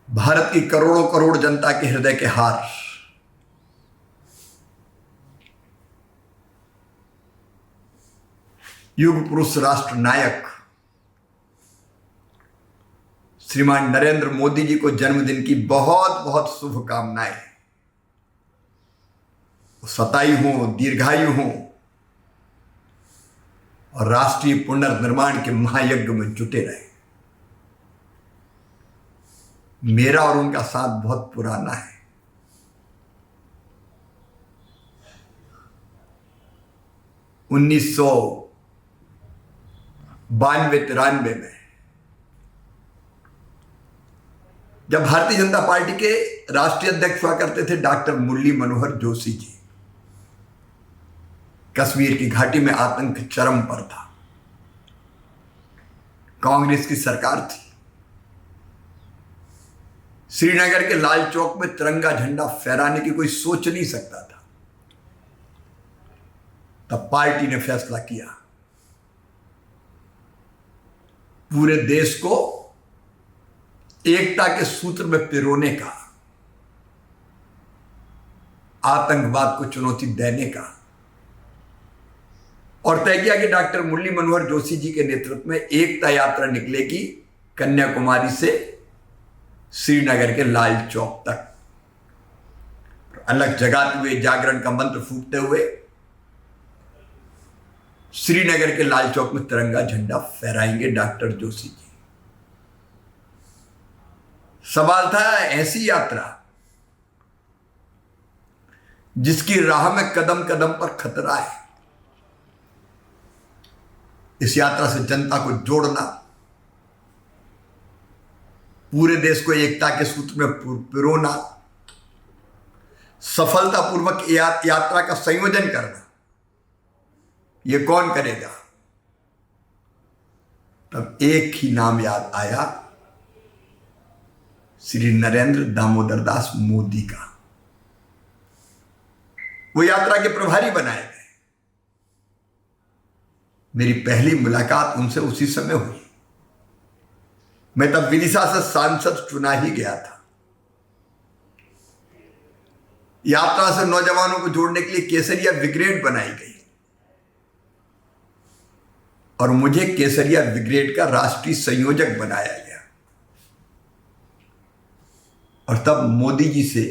भारत की करोड़ों करोड़ जनता के हृदय के हार, युग पुरुष राष्ट्र नायक श्रीमान नरेंद्र मोदी जी को जन्मदिन की बहुत बहुत शुभकामनाएं। शतायु हों, दीर्घायु हों और राष्ट्रीय पुनर्निर्माण के महायज्ञ में जुटे रहे। मेरा और उनका साथ बहुत पुराना है। 1992-93 में जब भारतीय जनता पार्टी के राष्ट्रीय अध्यक्ष हुआ करते थे डॉक्टर मुरली मनोहर जोशी जी, कश्मीर की घाटी में आतंक चरम पर था। कांग्रेस की सरकार थी। श्रीनगर के लाल चौक में तिरंगा झंडा फहराने की कोई सोच नहीं सकता था। तब पार्टी ने फैसला किया पूरे देश को एकता के सूत्र में पिरोने का, आतंकवाद को चुनौती देने का, और तय किया कि डॉक्टर मुरली मनोहर जोशी जी के नेतृत्व में एकता यात्रा निकलेगी कन्याकुमारी से श्रीनगर के लाल चौक तक। अलग जगाते हुए, जागरण का मंत्र फूंकते हुए श्रीनगर के लाल चौक में तिरंगा झंडा फहराएंगे डॉक्टर जोशी जी। सवाल था ऐसी यात्रा जिसकी राह में कदम कदम पर खतरा है। इस यात्रा से जनता को जोड़ना, पूरे देश को एकता के सूत्र में पिरोना, सफलतापूर्वक यात्रा का संयोजन करना, यह कौन करेगा? तब एक ही नाम याद आया, श्री नरेंद्र दामोदर दास मोदी का। वो यात्रा के प्रभारी बनाए गए। मेरी पहली मुलाकात उनसे उसी समय हुई। मैं तब विदिशा से सांसद चुना ही गया था। यात्रा से नौजवानों को जोड़ने के लिए केसरिया ब्रिगेड बनाई गई और मुझे केसरिया ब्रिगेड का राष्ट्रीय संयोजक बनाया गया। और तब मोदी जी से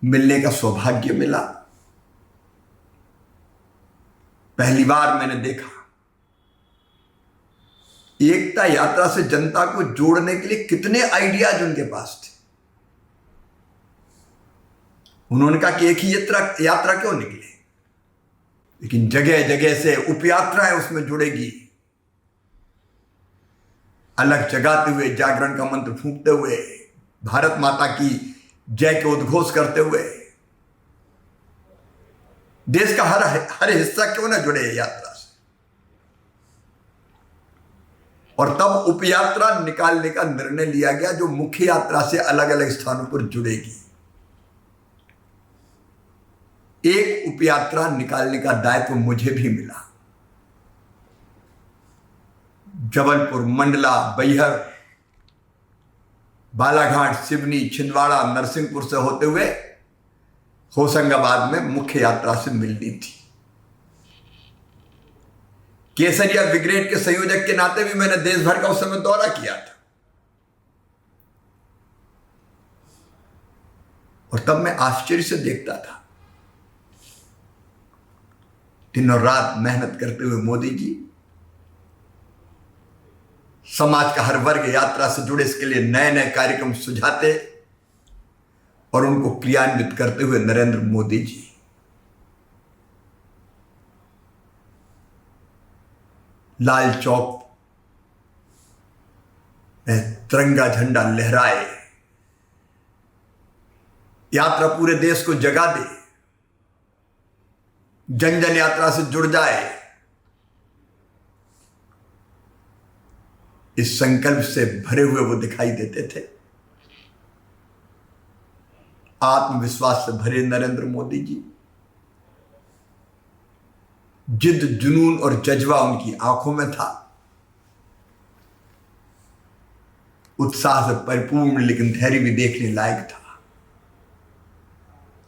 मिलने का सौभाग्य मिला। पहली बार मैंने देखा एकता यात्रा से जनता को जोड़ने के लिए कितने आइडियाज उनके पास थे। उन्होंने कहा कि एक ही यात्रा क्यों निकले, लेकिन जगह जगह से उपयात्राएं उसमें जुड़ेगी। अलग जगाते हुए, जागरण का मंत्र फूंकते हुए, भारत माता की जय के उद्घोष करते हुए देश का हर हिस्सा क्यों ना जुड़े यात्रा से। और तब उपयात्रा निकालने का निर्णय लिया गया जो मुख्य यात्रा से अलग अलग स्थानों पर जुड़ेगी। एक उपयात्रा निकालने का दायित्व मुझे भी मिला। जबलपुर, मंडला, बैहर, बालाघाट, सिवनी, छिंदवाड़ा, नरसिंहपुर से होते हुए होशंगाबाद में मुख्य यात्रा से मिलनी थी। केसरिया ब्रिगेड के संयोजक के नाते भी मैंने देश भर का उस समय दौरा किया था। और तब मैं आश्चर्य से देखता था, दिन और रात मेहनत करते हुए मोदी जी समाज का हर वर्ग यात्रा से जुड़े, इसके लिए नए नए कार्यक्रम सुझाते और उनको क्रियान्वित करते हुए नरेंद्र मोदी जी लाल चौक में तिरंगा झंडा लहराए, यात्रा पूरे देश को जगा दे, जन जन यात्रा से जुड़ जाए। इस संकल्प से भरे हुए वो दिखाई देते थे। आत्मविश्वास से भरे नरेंद्र मोदी जी, जिद, जुनून और जज्बा उनकी आंखों में था। उत्साह से परिपूर्ण लेकिन धैर्य भी देखने लायक था।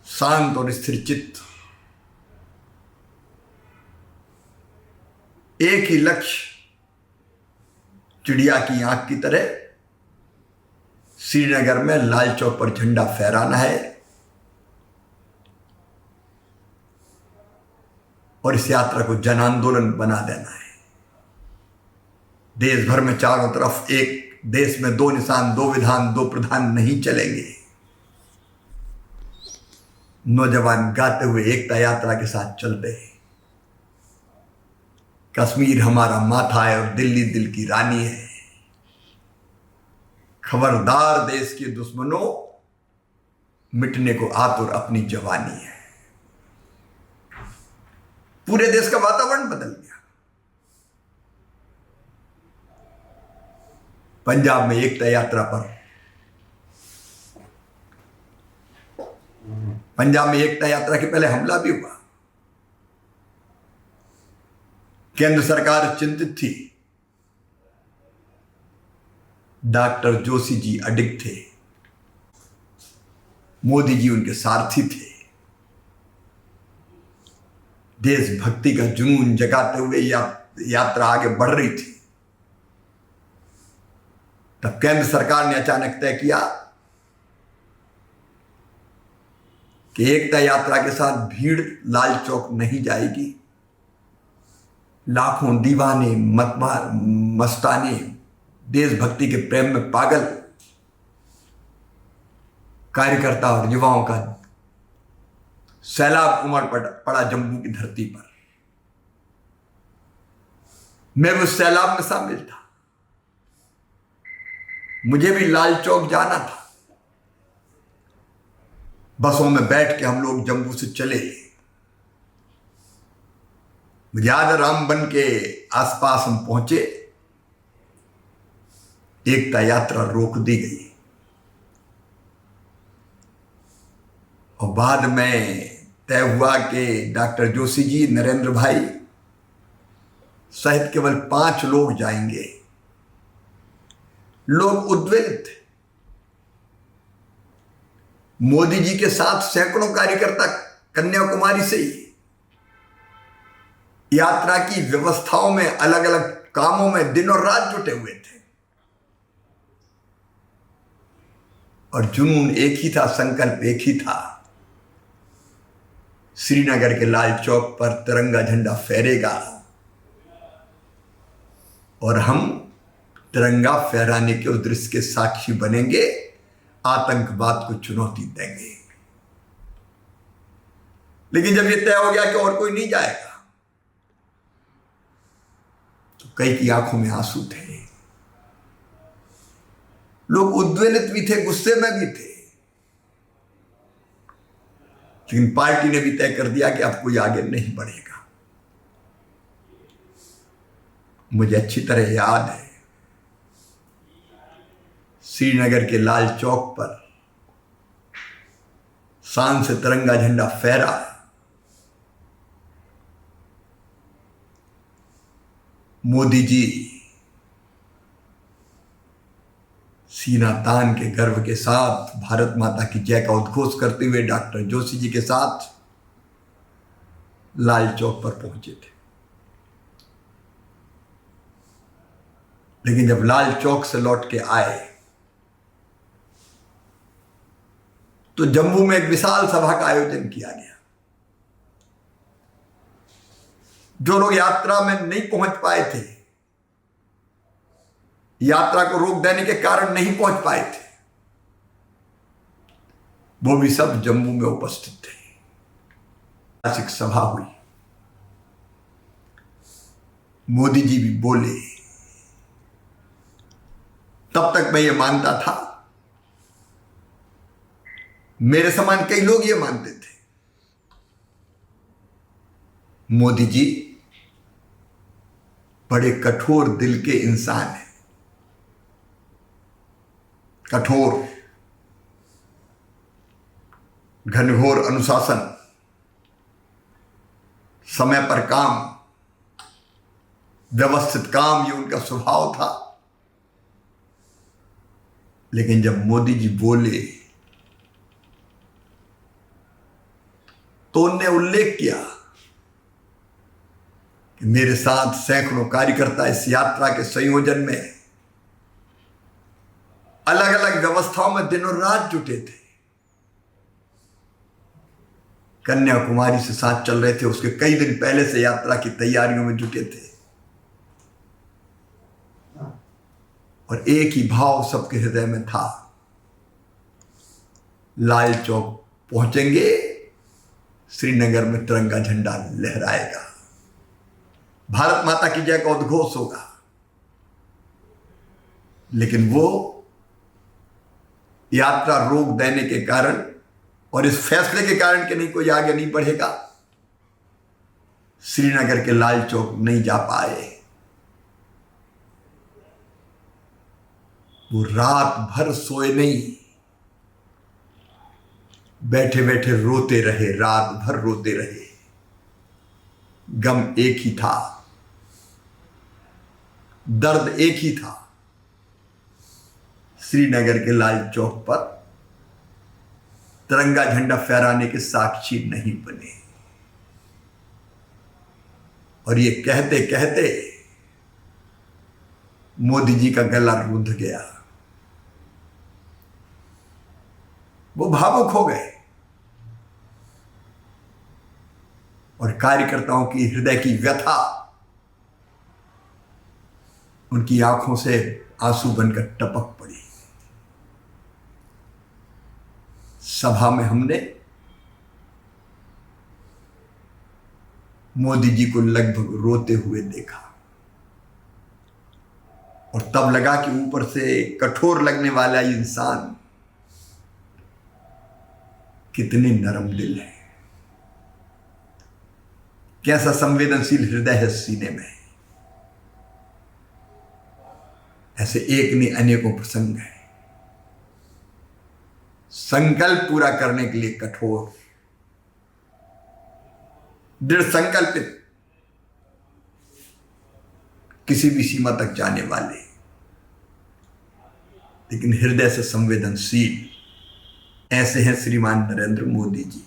शांत और स्थिर चित्त, एक ही लक्ष्य, चिड़िया की आंख की तरह श्रीनगर में लाल चौक पर झंडा फहराना है और इस यात्रा को जन आंदोलन बना देना है। देश भर में चारों तरफ एक देश में दो निशान, दो विधान, दो प्रधान नहीं चलेंगे। नौजवान गाते हुए एकता यात्रा के साथ चलते हैं। कश्मीर हमारा माथा है और दिल्ली दिल की रानी है। खबरदार देश के दुश्मनों, मिटने को आतुर अपनी जवानी है। पूरे देश का वातावरण बदल गया। पंजाब में एकता यात्रा पर पंजाब में एकता यात्रा के पहले हमला भी हुआ। केंद्र सरकार चिंतित थी। डॉक्टर जोशी जी अडिग थे, मोदी जी उनके सारथी थे। देशभक्ति का जुनून जगाते हुए यात्रा आगे बढ़ रही थी। तब केंद्र सरकार ने अचानक तय किया कि एकता यात्रा के साथ भीड़ लाल चौक नहीं जाएगी। लाखों दीवाने, मस्ताने, देशभक्ति के प्रेम में पागल कार्यकर्ता और युवाओं का सैलाब उमड़ पड़ा जम्मू की धरती पर। मैं उस सैलाब में शामिल था। मुझे भी लाल चौक जाना था। बसों में बैठ के हम लोग जम्मू से चले। मुझे याद है, रामबन के आसपास हम पहुंचे, एकता यात्रा रोक दी गई और बाद में तय हुआ कि डॉक्टर जोशी जी, नरेंद्र भाई सहित केवल 5 लोग जाएंगे। लोग उद्वेलित थे। मोदी जी के साथ सैकड़ों कार्यकर्ता कन्याकुमारी से ही यात्रा की व्यवस्थाओं में, अलग अलग कामों में दिन और रात जुटे हुए थे और जुनून एक ही था, संकल्प एक ही था। श्रीनगर के लाल चौक पर तिरंगा झंडा फहरेगा और हम तिरंगा फहराने के उस दृश्य के साक्षी बनेंगे, आतंकवाद को चुनौती देंगे। लेकिन जब यह तय हो गया कि और कोई नहीं जाएगा, तो कई की आंखों में आंसू थे। लोग उद्वेलित भी थे, गुस्से में भी थे। लेकिन पार्टी ने भी तय कर दिया कि अब कोई आगे नहीं बढ़ेगा। मुझे अच्छी तरह याद है, श्रीनगर के लाल चौक पर शान से तिरंगा झंडा फहरा। मोदी जी सीना तान के गर्व के साथ भारत माता की जय का उद्घोष करते हुए डॉक्टर जोशी जी के साथ लाल चौक पर पहुंचे थे। लेकिन जब लाल चौक से लौट के आए तो जम्मू में एक विशाल सभा का आयोजन किया गया। जो लोग यात्रा में नहीं पहुंच पाए थे, यात्रा को रोक देने के कारण नहीं पहुंच पाए थे, वो भी सब जम्मू में उपस्थित थे। ऐतिहासिक सभा हुई। मोदी जी भी बोले। तब तक मैं ये मानता था, मेरे समान कई लोग ये मानते थे, मोदी जी बड़े कठोर दिल के इंसान हैं। कठोर, घनघोर अनुशासन, समय पर काम, व्यवस्थित काम, ये उनका स्वभाव था। लेकिन जब मोदी जी बोले तो उनने उल्लेख किया कि मेरे साथ सैकड़ों कार्यकर्ता इस यात्रा के संयोजन में अलग अलग व्यवस्थाओं में दिनों रात जुटे थे। कन्याकुमारी से साथ चल रहे थे, उसके कई दिन पहले से यात्रा की तैयारियों में जुटे थे और एक ही भाव सबके हृदय में था, लाल चौक पहुंचेंगे, श्रीनगर में तिरंगा झंडा लहराएगा, भारत माता की जय का उद्घोष होगा। लेकिन वो यात्रा रोक देने के कारण और इस फैसले के कारण कि नहीं कोई आगे नहीं बढ़ेगा, श्रीनगर के लाल चौक नहीं जा पाए। वो रात भर सोए नहीं, बैठे बैठे रोते रहे, रात भर रोते रहे। गम एक ही था, दर्द एक ही था, श्रीनगर के लाल चौक पर तिरंगा झंडा फहराने के साक्षी नहीं बने। और ये कहते कहते मोदी जी का गला रुंध गया, वो भावुक हो गए और कार्यकर्ताओं की हृदय की व्यथा उनकी आंखों से आंसू बनकर टपक पड़ी। सभा में हमने मोदी जी को लगभग रोते हुए देखा और तब लगा कि ऊपर से कठोर लगने वाला इंसान कितने नरम दिल है, कैसा संवेदनशील हृदय है सीने में। ऐसे एक नहीं अनेकों प्रसंग है, संकल्प पूरा करने के लिए कठोर, दृढ़ संकल्पित, किसी भी सीमा तक जाने वाले, लेकिन हृदय से संवेदनशील, ऐसे हैं श्रीमान नरेंद्र मोदी जी।